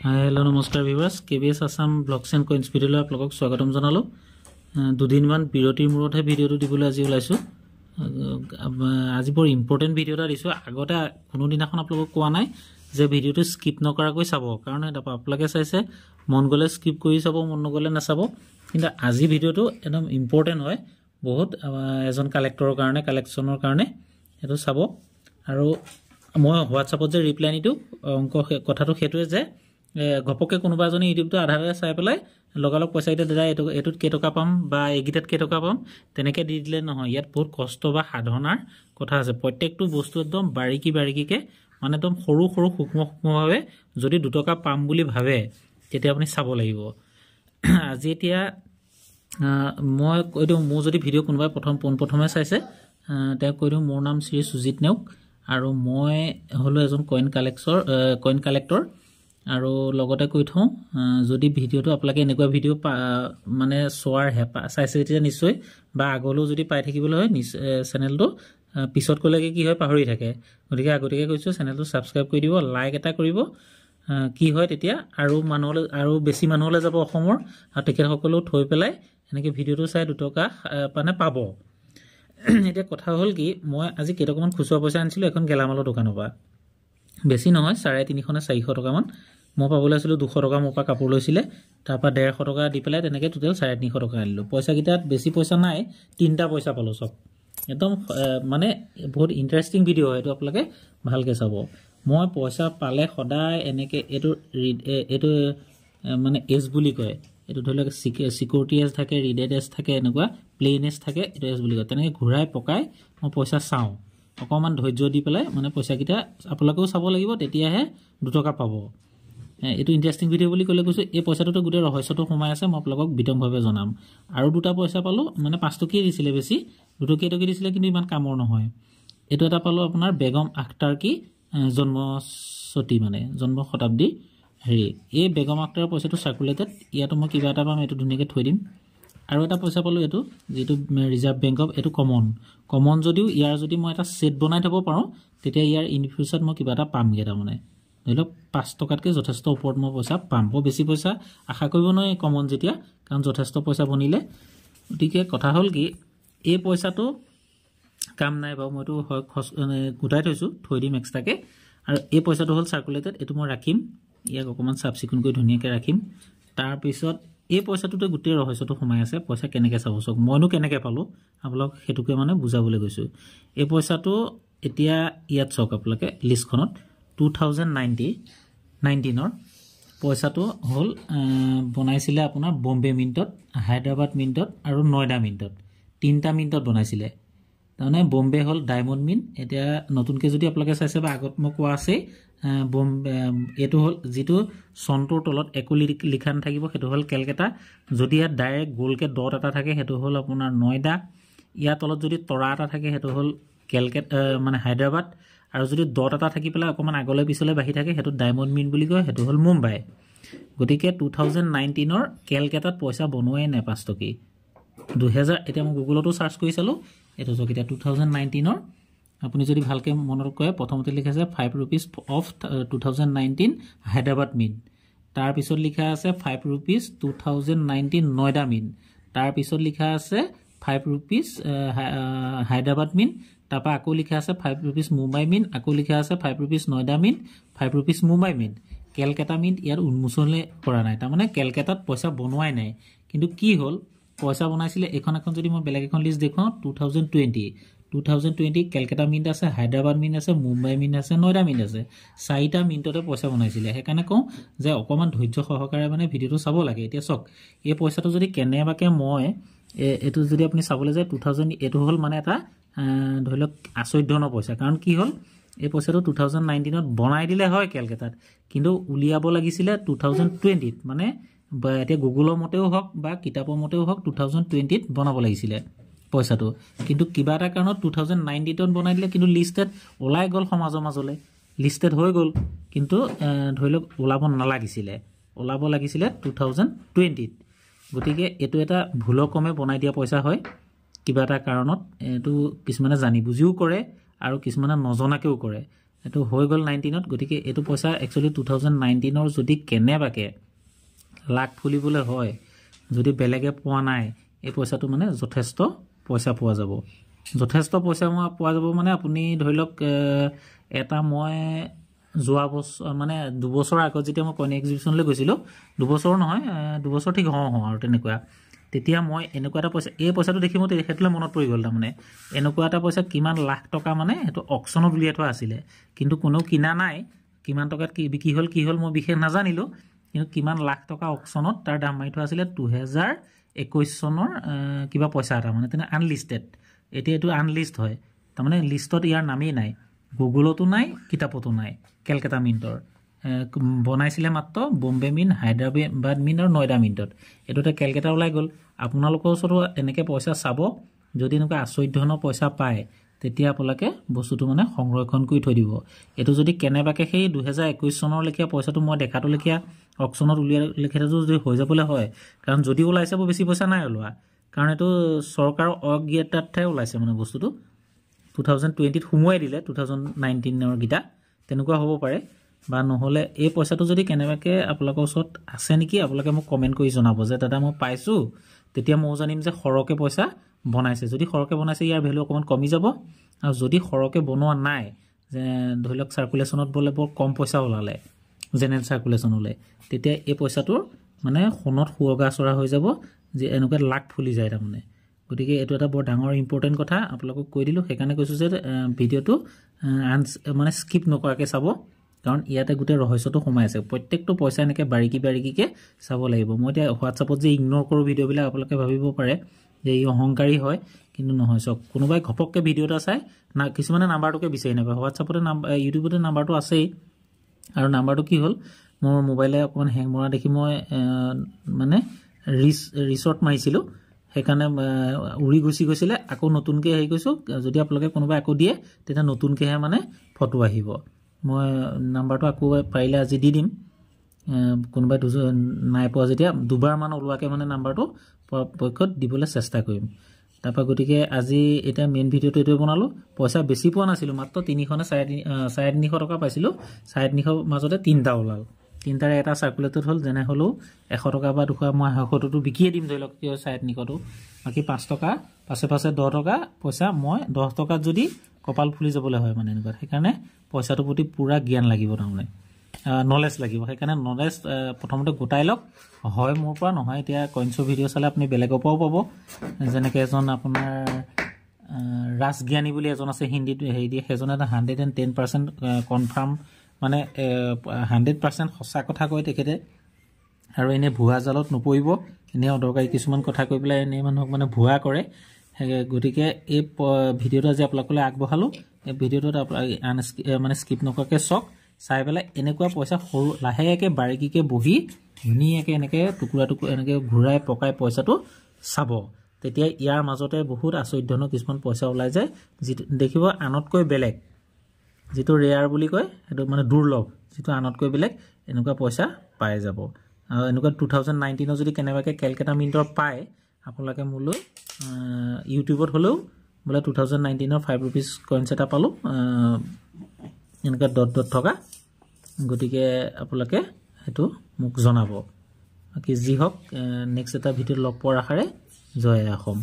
Hello नमस्कार viewers KBS Assam blogs and coins ভিডিওলৈ আপোনালোকক স্বাগতম জনালো দুদিনমান বিৰতিৰ মূৰতহে ভিডিওটো দিবলৈ আজি ওলাইছো আজি বৰ ইম্পৰ্টেন্ট ভিডিও এটা দিছো আগতে কোনো দিনাখন আপোনালোকক কোৱা নাই যে ভিডিওটো স্কিপ নকৰাকৈ চাব কাৰণ এটা আপোনালোকে চাইছে মন গলে স্কিপ কৰি চাব মন নগলে নাচাব কিন্তু আজি ভিডিওটো একদম ইম্পৰ্টেন্ট হয় বহুত এজন কালেক্টৰৰ কাৰণে কালেকচনৰ কাৰণে এটো চাব আৰু মই হোৱাটছআপত যে ৰিপ্লাই নিটো অংক কথাটো হেতুৱে যে গপকে কোনোবা জনে ইউটিউবটো আধাৰে চাই পেলাই লগালক পইচা এটা দাদা এটুত কে টকা পাম বা এগিটাত কে টকা পাম তেনেকে দি দিলে নহয় ইয়াত বহুত কষ্ট বা সাধনাৰ কথা আছে প্ৰত্যেকটো বস্তু একদম বাৰিকিকে মানে একদম সৰু সূক্ষ্মভাৱে যদি 2 টকা পাম বুলি ভাবে তেতিয়া আপুনি চাব লাগিব আজি এতিয়া মই কৈদো মোৰ যদি ভিডিও কোনোবা প্ৰথমে চাইছে তে কৈদো মোৰ নাম শ্ৰী সুজিত নেওক আৰু মই হলো এজন কইন কালেক্টৰ আৰু লগতে কৈ থওঁ যদি ভিডিওটো আপোনালোকে এনেকুৱা ভিডিও মানে সোৱাৰ হেপা চাইছে তেতিয়া নিশ্চয় বা আগলৈ যদি পাই থাকিবলৈ হয় চেনেলটো পিছত কলেকে কি হয় পাহৰি থাকে গতিকে আগতেকে কৈছো চেনেলটো সাবস্ক্ৰাইব কৰি দিব লাইক এটা কৰিব কি হয় তেতিয়া আৰু মানুহলৈ আৰু বেছি মানুহলৈ যাব অসমৰ আৰু টিকেট সকলো থৈ পেলাই এনেকে ভিডিওটো চাই 2 টকা মানে পাব এটা কথা হল কি মই আজি কেটকমান খুচুৰা পইচা আনিছিলো এখন গেলামালৰ দোকানৰ পৰা বেছি নহয় 350 নে 400 টকা মান মই পাবলৈ আছিল 200 টকা মোৰ পৰা কাপোৰ লৈছিলে তাৰ পৰা 150 টকা দি পেলাই তেনেকে টোটাল 350 টকা আনিলো পইচা কিটাত বেছি পইচা নাই তিনটা পইচা পালো সব একদম মানে বহুত ইন্টাৰেষ্টিং ভিডিও হয় এটো আপোনালোকে ভালকে চাব মই পইচা পালে সদায় এনেকে এটো মানে এস বুলি কয় এটো ধৰিলক সিকিউৰিটি এস থাকে ৰিডেড এস থাকে এনেকুৱা প্লেন এস থাকে এটো এস বুলি কয় তেনেকে ঘুৰাই পকাই মই পইচা চাও অকমান ধৈৰ্য দি পেলাই মানে পইচা কিটা আপোনালোকেও চাব লাগিব তেতিয়াহে 2 টকা পাব এটো ইন্টাৰেষ্টিং ভিডিও বুলি কলে কৈছো এই পইচাটো গুটে ৰহস্যটো সোমাই আছে মই আপোনালোকক বিতংভাৱে জনাম আৰু দুটা পইচা পালো মানে 5 টকা দিছিলে বেছি 2 টকা দিছিলে কিন্তু ইমান কামৰ নহয় এটো এটা পালো আপোনাৰ বেগম আখতাৰ কি জন্মশতী মানে জন্ম শতাব্দী হেৰি এই বেগম আখতাৰৰ পইচাটো সাৰ্কুলেটেড ইয়াতো মই কিবা এটা পাম এটো ধুনিয়াকে থৈ দিম আৰু এটা পইচা পালো এটো যেটো ৰিজাৰ্ভ বেংক অফ এটো কমন যদিও ইয়াৰ যদি মই এটা সেট বনাই থব পাৰো তেতিয়া ইয়াৰ ইন ফিউচাৰত মই কিবা এটা পাম গেটা মানে ধৰিলক 5 টকাতকৈ যথেষ্ট ওপৰত মই পইচা পাম বেছি পইচা আশা কৰিব নহয় কমন যেতিয়া কাৰণ যথেষ্ট পইচা বনিলে গতিকে কথা হল কি এই পইচাটো কাম নাই বা মইটো গুটাই থৈ দিম এক্সট্ৰাকে আৰু এই পইচাটো হল সাৰ্কুলেটেড এটো মই ৰাখিম ইয়াক অকমান সাবচিকুন কৰি ধুনিয়াকে ৰাখিম তাৰ পিছত এই পইচাটোতে গুটে ৰহস্যটো সোমাই আছে পইচা কেনেকে চাব চক মইনো কেনেকে পালো আপোনাক হেতুকে মানে বুজাবলৈ গৈছো এই পইচাটো এতিয়া ইয়াত চক আপোনাকে লিষ্টখনত 2019 ৰ পইচাটো হল বনাইছিলে আপোনাৰ বম্বে মিন্টত হায়দৰাবাদ মিন্টত আৰু নয়ডা মিন্টত তিনটা মিন্টত বনাইছিলে তাৰমানে বম্বে হল ডায়মণ্ড মিন্ট এতিয়া নতুনকে যদি আপোনালোকে চাইছে বা আগত মই কোৱা আছে বম্বে এটো হল যেটো সন্তৰ তলত একলি লিখান থাকিব হেতু হল কেলকাতা যদি ইয়াত ডাইৰেক্ট গোলকে ডট এটা থাকে হেতু হল আপোনাৰ নয়ডা ইয়াত তলত যদি তৰা এটা থাকে হেতু হল কেলকাতা মানে হায়দৰাবাদ আৰু যদি ডট এটা থাকি পেলাই অকমান আগলৈ পিছলৈ বাহি থাকে হেতু ডায়মণ্ড মিন্ট বুলি কয় হেতু হল মুম্বাই গতিকে 2019 ৰ কেলকাতাত পইচা বনোৱাই নাই 5 টকা 2000 এটা মই গুগলতো সাৰ্চ কৰি চালো এটো জকিটা 2019 ৰ আপুনি যদি ভালকে মনত কৰে প্ৰথমতে লিখা আছে 5 rupees of 2019 হায়দৰাবাদ মিন্ট তাৰ পিছত লিখা আছে 5 rupees 2019 নয়ডা মিন্ট তাৰ পিছত লিখা আছে 5 rupees হায়দৰাবাদ মিন্ট তাপা আকৌ লিখা আছে 5 rupees মুম্বাই মিন্ট আকৌ লিখা আছে 5 rupees Noida mint 5 rupees Mumbai mint Kolkata mint ইয়াৰ উন্মোচনলে কৰা নাই তাৰ মানে কেলকাতাত পইচা বনোৱাই নাই কিন্তু কি হল পইচা বনাইছিলে এখন যদি মই বেলেগ এখন লিষ্ট দেখো 2020 কেলকাতা মিন্ট আছে হায়দৰাবাদ মিন্ট আছে মুম্বাই মিন্ট আছে নয়ডা মিন্ট আছে 4টা মিন্টতে পইচা বনাইছিলে হেকানে কও যে অকমান ধৈৰ্য সহকাৰে মানে ভিডিওটো চাব লাগে এতিয়া চক এই পইচাটো যদি কেনেবাকে মই এটো যদি আপুনি চাবলৈ যায় 2000 এটো হল মানে এটা ধৰিলক আচৰিত ধৰণৰ পইচা কাৰণ কি হল এই পইচাটো 2019 ত বনাই দিলে হয় কেলকাতাত কিন্তু উলিয়াব লাগিছিলে 2020 ত মানে এতিয়া গুগলৰ মতেও হক বা কিতাপৰ মতেও হক 2020 ত বনাব লাগিছিলে পইচাটো কিন্তু কিবা এটা কাৰণত 2019 ত বনাই দিলে কিন্তু লিস্টেড ওলাই গল সমাজৰ মাজলে লিস্টেড হৈ গল কিন্তু ধৰিলক ওলাব লাগিছিলে 2020 ত গতিকে এটো এটা ভুলক্ৰমে বনাই দিয়া পইচা হয় কিবা এটা কাৰণত এটো কিছুমানে জানি বুজিও কৰে আৰু কিছুমানে নজনাকেও কৰে এটো হৈ গল 19ত গতিকে এটো পইচা একচুয়ালি 2019 যদি কেনেবাকে লাখ ফুলিবলৈ হয় যদি বেলেগে পোৱা নাই এই পইচাটো মানে যথেষ্ট পইচা পোৱা যাব যথেষ্ট পইচা পোৱা যাব মানে আপুনি ধৰি লওক এটা মই যোৱা বছৰ মানে 2 বছৰ আগত যেতিয়া মই কইন এক্সিবিশনলৈ গৈছিলো 2 বছৰ নহয় 2 বছৰ ঠিক হ আৰু তেনেকুৱা তেতিয়া মই এনেকুৱা এটা পইচা এই পইচাটো দেখি মই হেতুলে মনত পৰি গল মানে এনেকুৱা এটা পইচা কিমান লাখ টকা মানে হেতু অকশনত উলিয়াই থোৱা আছিল কিন্তু কোনো কিনা নাই কিমান টকাত কি বিকি হল মই বিশেষ নাজানিলো কিন্তু কিমান লাখ টকা অকশনত তাৰ দাম মাৰি থোৱা আছিল 2021 চনৰ কিবা পইচা এটা মানে তেনে আনলিস্টেড এতিয়া এটো আনলিস্ট হয় তাৰ মানে লিষ্টত ইয়াৰ নামেই নাই গুগলতো নাই কিতাপতো নাই কলকাতা মিন্টৰ বনাইছিলে মাত্ৰ বম্বে মিন হায়দৰাবাদ মিন আৰু নয়ডা মিন্টত এটোতে কলকাতা ওলাই গল আপোনালোকৰ ওচৰত এনেকে পইচা চাব যদি এনেকুৱা আচৰিত ধৰণৰ পইচা পায় তেতিয়া আপোনালোকে বস্তুটো মানে সংৰক্ষণ কৰি থৈ দিব এটো যদি কেনেবাকে সেই 2021 চনৰ লেখিয়া পইচাটো মই দেখাটো লেখিয়া অকশনত উলিয়াৰ লেখিয়াটো যদি হৈ যাবলৈ হয় কাৰণ যদি ওলাইছে বেছি পইচা নাই ওলোৱা কাৰণ এটো চৰকাৰৰ অজ্ঞতাতহে ওলাইছে মানে বস্তুটো 2020 ত হুমুৱাই দিলে 2019 ৰ গিটা তেনেকুৱা হ'ব পাৰে বা নহলে এই পইচাটো যদি কেনেবাকে আপোনালোকৰ ওচৰত আছে নেকি আপোনালোকে মোক কমেন্ট কৰি জনাব যে দাদা মই পাইছো তেতিয়া মই জানিম যে খৰকে পইচা বনাইছে যদি খৰকে বনাইছে ইয়াৰ ভ্যালু অকমান কমি যাব আৰু যদি খৰকে বনোৱা নাই যে ধৰি লওক সাৰ্কুলেশনত বলে বৰ কম পইচা ওলালে জেনেৰেল সাৰ্কুলেশন হলে তেতিয়া এই পইচাটো মানে সোণত সুৰগা চৰা হৈ যাব যে এনেকুৱা লাখ ফুলি যায় তাৰ মানে গতিকে এটো এটা বৰ ডাঙৰ ইম্পৰ্টেন্ট কথা আপোনালোকক কৈ দিলো সেইকাৰণে কৈছো যে ভিডিওটো মানে স্কিপ নকৰাকে চাব কাৰণ ইয়াতে গুটে ৰহস্যটো সোমাই আছে প্ৰত্যেকটো পইচা এনেকে বাৰিকিকে চাব লাগিব মই এতিয়া হোৱাটছআপত যে ইগনোৰ কৰো ভিডিও বিলাক আপোনালোকে ভাবিব পাৰে যে ই অহংকাৰী হয় কিন্তু নহয় সক কোনোবাই ঘপককে ভিডিওটা চাই না কিছুমানে নাম্বাৰটোকে বিচাৰি নাপায় হোৱাটছআপতে ইউটিউবতে নাম্বাৰটো আছেই আৰু নাম্বাৰটো কি হ'ল মোৰ মোবাইলে অকমান হেং মৰা দেখি মই মানে ৰিসৰ্ট মাৰিছিলো সেইকাৰণে উৰি গুছি গৈছিলে আকৌ নতুনকে হেই কৈছো যদি আপোনালোকে কোনোবা আকৌ দিয়ে তেতিয়া নতুনকেহে মানে ফটো আহিব মই নাম্বাৰটো আকৌ পাইলে আজি দি দিম কোনোবাই নাই পোৱা যেতিয়া দুবাৰ মান ওলোৱাকে মানে নাম্বাৰটো পক্ষত দিবলৈ চেষ্টা কৰিম তাপা গটিকে আজি এটা মেইন ভিডিওটো এটো বনালো পইচা বেছি পোৱা নাছিল মাত্ৰ 300 টকা পাইছিলো 350 মাজতে তিনটা ওলাল তিনটাৰে এটা সাৰ্কুলেটৰ হল যেনে হলো 100 টকা বা 200 মই 100 টো বিকিয়ে দিম ধৰি লওক 350 টো বাকি 5 টকা পাছে 10 টকা পইচা মই 10 টকাত যদি কপাল ফুলি যাবলৈ হয় মানে এনেকুৱা সেইকাৰণে পইচাটো প্ৰতি পুৰা জ্ঞান লাগিব তাৰমানে নলেজ লাগিব সেইকাৰণে নলেজ প্ৰথমতে গোটাই লওক হয় মোৰ পৰা নহয় এতিয়া কইনছৰ ভিডিও চালে আপুনি বেলেগৰ পৰাও পাব যেনেকৈ এজন আপোনাৰ ৰাজজ্ঞানী বুলি এজন আছে হিন্দীত হেই দিয়ে হেজনে 110% কনফাৰ্ম মানে 100% সঁচা কথা কয় তেখেতে আৰু এনে ভুৱা জালত নপৰিব এনে অদৰকাৰী কিছুমান কথা কৈ পেলাই এনে মানুহক মানে ভুৱা কৰে গতিকে এই ভিডিওটো আজি আপোনালোকলৈ আগবঢ়ালো এই ভিডিওটোত মানে স্কিপ নকৰাকে চাওক চাই পেলাই এনেকুৱা পইচা সৰু লাহেকে বাৰিকিকে বহি ধুনীয়াকে এনেকে টুকুৰা এনেকে ঘুৰাই পকাই পইচাটো চাব তেতিয়া ইয়াৰ মাজতে বহুত আচৰিত ধৰণৰ কিছুমান পইচা ওলাই যায় যেটো দেখিব আনতকৈ বেলেগ যেটো ৰেয়াৰ বুলি কয় এটো মানে দুৰ্লভ যেটো আনতকৈ বেলেগ এনেকুৱা পইচা পাই যাব আৰু এনেকুৱা 2019 যদি কেনেবাকে কলকাতা মিন্টৰ পায় আপোনালোকে মোলৈ ইউটিউবত হলেও বলে 2019 ৰ 5 rupees কইনছ এটা পালো এনেকা ডট থকা গটিকে আপোনালোকে হেতু মোক জনাব বাকি যি হক নেক্সট এটা ভিডিও লগ পোৱাৰ আশাৰে জয় অসম।